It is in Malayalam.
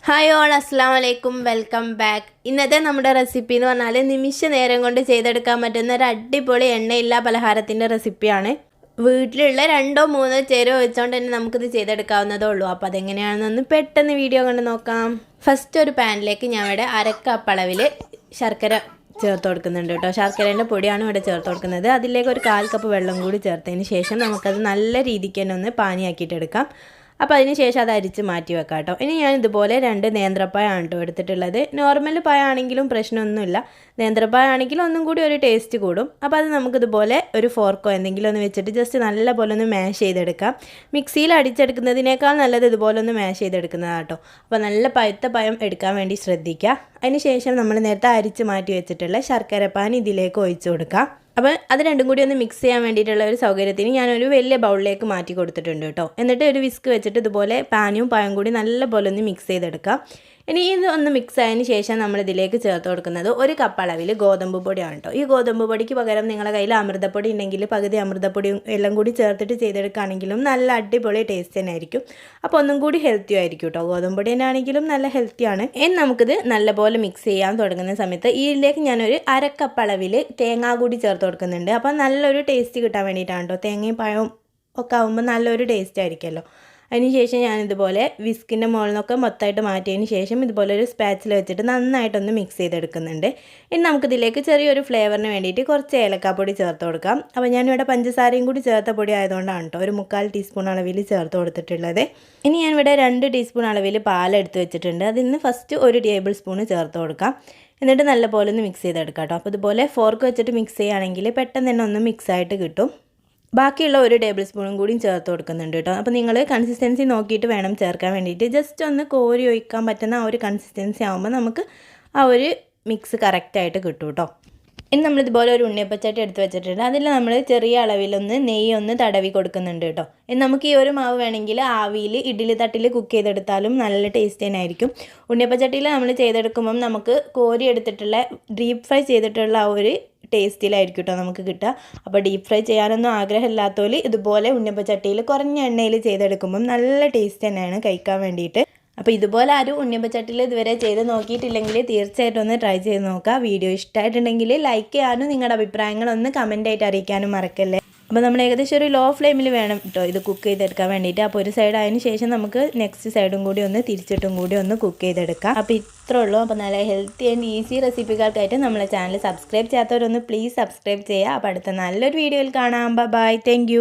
ഹായ് ഓൾ അസ്സാം വലൈക്കും വെൽക്കം ബാക്ക്. ഇന്നത്തെ നമ്മുടെ റെസിപ്പി എന്ന് പറഞ്ഞാൽ നിമിഷ നേരം കൊണ്ട് ചെയ്തെടുക്കാൻ പറ്റുന്ന ഒരു അടിപൊളി എണ്ണയില്ല പലഹാരത്തിൻ്റെ റെസിപ്പിയാണ്. വീട്ടിലുള്ള 2-3 ചേരുവ വെച്ചുകൊണ്ട് തന്നെ നമുക്കിത് ചെയ്തെടുക്കാവുന്നതേ ഉള്ളൂ. അപ്പോൾ അതെങ്ങനെയാണെന്നൊന്ന് പെട്ടെന്ന് വീഡിയോ കണ്ട് നോക്കാം. ഫസ്റ്റ് ഒരു പാനിലേക്ക് ഞാൻ ഇവിടെ 1/2 കപ്പ് അളവിൽ ശർക്കര ചേർത്ത് കൊടുക്കുന്നുണ്ട് കേട്ടോ. ശർക്കരേൻ്റെ പൊടിയാണ് ഇവിടെ ചേർത്ത് കൊടുക്കുന്നത്. അതിലേക്ക് ഒരു 1/4 കപ്പ് വെള്ളം കൂടി ചേർത്തതിന് ശേഷം നമുക്കത് നല്ല രീതിക്ക് തന്നെ ഒന്ന് പാനിയാക്കിയിട്ടെടുക്കാം. അപ്പോൾ അതിന് ശേഷം അത് അരിച്ച് മാറ്റി വെക്കാം കേട്ടോ. ഇനി ഞാൻ ഇതുപോലെ 2 നേന്ത്രപ്പഴമാണ് കേട്ടോ എടുത്തിട്ടുള്ളത്. നോർമൽ പഴമാണെങ്കിലും പ്രശ്നമൊന്നുമില്ല. നേന്ത്രപ്പഴമാണെങ്കിൽ ഒന്നും കൂടി ഒരു ടേസ്റ്റ് കൂടും. അപ്പോൾ അത് നമുക്കിതുപോലെ ഒരു ഫോർക്കോ എന്തെങ്കിലും ഒന്ന് വെച്ചിട്ട് ജസ്റ്റ് നല്ല പോലെ ഒന്ന് മാഷ് ചെയ്തെടുക്കാം. മിക്സിയിൽ അടിച്ചെടുക്കുന്നതിനേക്കാൾ നല്ലത് ഇതുപോലെ ഒന്ന് മാഷ് ചെയ്തെടുക്കുന്നതാണ് കേട്ടോ. അപ്പോൾ നല്ല പഴുത്ത പഴം എടുക്കാൻ വേണ്ടി ശ്രദ്ധിക്കുക. അതിന് ശേഷം നമ്മൾ നേരത്തെ അരിച്ച് മാറ്റി വെച്ചിട്ടുള്ള ശർക്കരപ്പാനി ഇതിലേക്ക് ഒഴിച്ചു കൊടുക്കാം. അപ്പോൾ അത് രണ്ടും കൂടി ഒന്ന് മിക്സ് ചെയ്യാൻ വേണ്ടിയിട്ടുള്ള ഒരു സൗകര്യത്തിന് ഞാനൊരു വലിയ ബൗളിലേക്ക് മാറ്റി കൊടുത്തിട്ടുണ്ട് കേട്ടോ. എന്നിട്ട് ഒരു വിസ്ക് വെച്ചിട്ട് ഇതുപോലെ പാനും പഴം കൂടി നല്ല പോലെ ഒന്ന് മിക്സ് ചെയ്തെടുക്കാം. ഇനി ഇത് ഒന്ന് മിക്സ് ആയതിന് ശേഷം നമ്മൾ ഇതിലേക്ക് ചേർത്ത് കൊടുക്കുന്നത് 1 കപ്പ് അളവിൽ ഗോതമ്പ് പൊടിയാണ് കേട്ടോ. ഈ ഗോതമ്പ് പൊടിക്ക് പകരം നിങ്ങളുടെ കയ്യിൽ അമൃതപ്പൊടി ഉണ്ടെങ്കിൽ പകുതി അമൃതപ്പൊടിയും എല്ലാം കൂടി ചേർത്തിട്ട് ചെയ്തെടുക്കുകയാണെങ്കിലും നല്ല അടിപൊളി ടേസ്റ്റ് തന്നെ ആയിരിക്കും. അപ്പോൾ ഒന്നും കൂടി ഹെൽത്തി ആയിരിക്കും കേട്ടോ. ഗോതമ്പ് പൊടി തന്നെ ആണെങ്കിലും നല്ല ഹെൽത്തിയാണ്. ഇനി നമുക്കിത് നല്ലപോലെ മിക്സ് ചെയ്യാൻ തുടങ്ങുന്ന സമയത്ത് ഇതിലേക്ക് ഞാനൊരു 1/2 കപ്പ് അളവിൽ തേങ്ങ കൂടി ചേർത്ത് കൊടുക്കുന്നുണ്ട്. അപ്പോൾ നല്ലൊരു ടേസ്റ്റ് കിട്ടാൻ വേണ്ടിയിട്ടാണ് കേട്ടോ. തേങ്ങയും പഴവും ഒക്കെ ആകുമ്പോൾ നല്ലൊരു ടേസ്റ്റ് ആയിരിക്കുമല്ലോ. അതിനുശേഷം ഞാനിതുപോലെ വിസ്കിൻ്റെ മുകളിൽ നിന്നൊക്കെ മൊത്തമായിട്ട് മാറ്റിയതിന് ശേഷം ഇതുപോലെ ഒരു സ്പാച്ചിൽ വെച്ചിട്ട് നന്നായിട്ടൊന്ന് മിക്സ് ചെയ്തെടുക്കുന്നുണ്ട്. ഇനി നമുക്കിതിലേക്ക് ചെറിയൊരു ഫ്ലേവറിന് വേണ്ടിയിട്ട് കുറച്ച് ഏലക്കാപ്പൊടി ചേർത്ത് കൊടുക്കാം. അപ്പോൾ ഞാനിവിടെ പഞ്ചസാരയും കൂടി ചേർത്ത പൊടി ആയതുകൊണ്ടാണ് കേട്ടോ ഒരു 1/4 ടീസ്പൂൺ അളവിൽ ചേർത്ത് കൊടുത്തിട്ടുള്ളത്. ഇനി ഞാനിവിടെ 2 ടീസ്പൂൺ അളവിൽ പാലെടുത്ത് വെച്ചിട്ടുണ്ട്. അതിന് ഫസ്റ്റ് 1 ടേബിൾ സ്പൂൺ ചേർത്ത് കൊടുക്കാം. എന്നിട്ട് നല്ലപോലെ ഒന്ന് മിക്സ് ചെയ്തെടുക്കാം കേട്ടോ. അപ്പോൾ ഇതുപോലെ ഫോർക്ക് വെച്ചിട്ട് മിക്സ് ചെയ്യുകയാണെങ്കിൽ പെട്ടെന്ന് തന്നെ ഒന്ന് മിക്സ് ആയിട്ട് കിട്ടും. ബാക്കിയുള്ള 1 ടേബിൾ സ്പൂണും കൂടി ചേർത്ത് കൊടുക്കുന്നുണ്ട് കേട്ടോ. അപ്പോൾ നിങ്ങൾ കൺസിസ്റ്റൻസി നോക്കിയിട്ട് വേണം ചേർക്കാൻ വേണ്ടിയിട്ട്. ജസ്റ്റ് ഒന്ന് കോരി ഒഴിക്കാൻ പറ്റുന്ന ആ ഒരു കൺസിസ്റ്റൻസി ആകുമ്പോൾ നമുക്ക് ആ ഒരു മിക്സ് കറക്റ്റായിട്ട് കിട്ടും കേട്ടോ. ഇനി നമ്മളിതുപോലെ ഒരു ഉണ്ണിയപ്പച്ചട്ടി എടുത്ത് വെച്ചിട്ടുണ്ട്. അതിൽ നമ്മൾ ചെറിയ അളവിലൊന്ന് നെയ്യൊന്ന് തടവി കൊടുക്കുന്നുണ്ട് കേട്ടോ. ഇനി നമുക്ക് ഈ ഒരു മാവ് വേണമെങ്കിൽ ആവിയിൽ ഇഡ്ഡലി തട്ടിൽ കുക്ക് ചെയ്തെടുത്താലും നല്ല ടേസ്റ്റ് തന്നെ ആയിരിക്കും. ഉണ്ണിയപ്പച്ചട്ടിയിൽ നമ്മൾ ചെയ്തെടുക്കുമ്പം നമുക്ക് കോരി എടുത്തിട്ടുള്ള ഡീപ്പ് ഫ്രൈ ചെയ്തിട്ടുള്ള ആ ഒരു ടേസ്റ്റിലായിരിക്കും കേട്ടോ നമുക്ക് കിട്ടുക. അപ്പോൾ ഡീപ്പ് ഫ്രൈ ചെയ്യാനൊന്നും ആഗ്രഹമില്ലാത്തവർ ഇതുപോലെ ഉണ്ണിയപ്പച്ചട്ടിയിൽ കുറഞ്ഞ എണ്ണയിൽ ചെയ്തെടുക്കുമ്പം നല്ല ടേസ്റ്റ് തന്നെയാണ് കഴിക്കാൻ വേണ്ടിയിട്ട്. അപ്പോൾ ഇതുപോലെ ആരും ഉണ്ണിയപ്പച്ചട്ടിയിൽ ഇതുവരെ ചെയ്ത് നോക്കിയിട്ടില്ലെങ്കിൽ തീർച്ചയായിട്ടും ഒന്ന് ട്രൈ ചെയ്ത് നോക്കുക. വീഡിയോ ഇഷ്ടമായിട്ടുണ്ടെങ്കിൽ ലൈക്ക് ചെയ്യാനും നിങ്ങളുടെ അഭിപ്രായങ്ങളൊന്ന് കമൻറ്റായിട്ട് അറിയിക്കാനും മറക്കല്ലേ. അപ്പോൾ നമ്മൾ ഏകദേശം ഒരു ലോ ഫ്ലെയിമിൽ വേണം കേട്ടോ ഇത് കുക്ക് ചെയ്തെടുക്കാൻ വേണ്ടിയിട്ട്. അപ്പോൾ ഒരു സൈഡ് ആയതിനു ശേഷം നമുക്ക് നെക്സ്റ്റ് സൈഡും കൂടി ഒന്ന് തിരിച്ചിട്ടും കൂടി ഒന്ന് കുക്ക് ചെയ്തെടുക്കാം. അപ്പോൾ ഇത്രേ ഉള്ളൂ. അപ്പോൾ നല്ല ഹെൽത്തി ആൻഡ് ഈസി റെസിപ്പികൾക്കായിട്ട് നമ്മളെ ചാനൽ സബ്സ്ക്രൈബ് ചെയ്യാത്തവരൊന്ന് പ്ലീസ് സബ്സ്ക്രൈബ് ചെയ്യുക. അപ്പോൾ അടുത്ത നല്ലൊരു വീഡിയോയിൽ കാണാം. ബൈ. Thank you.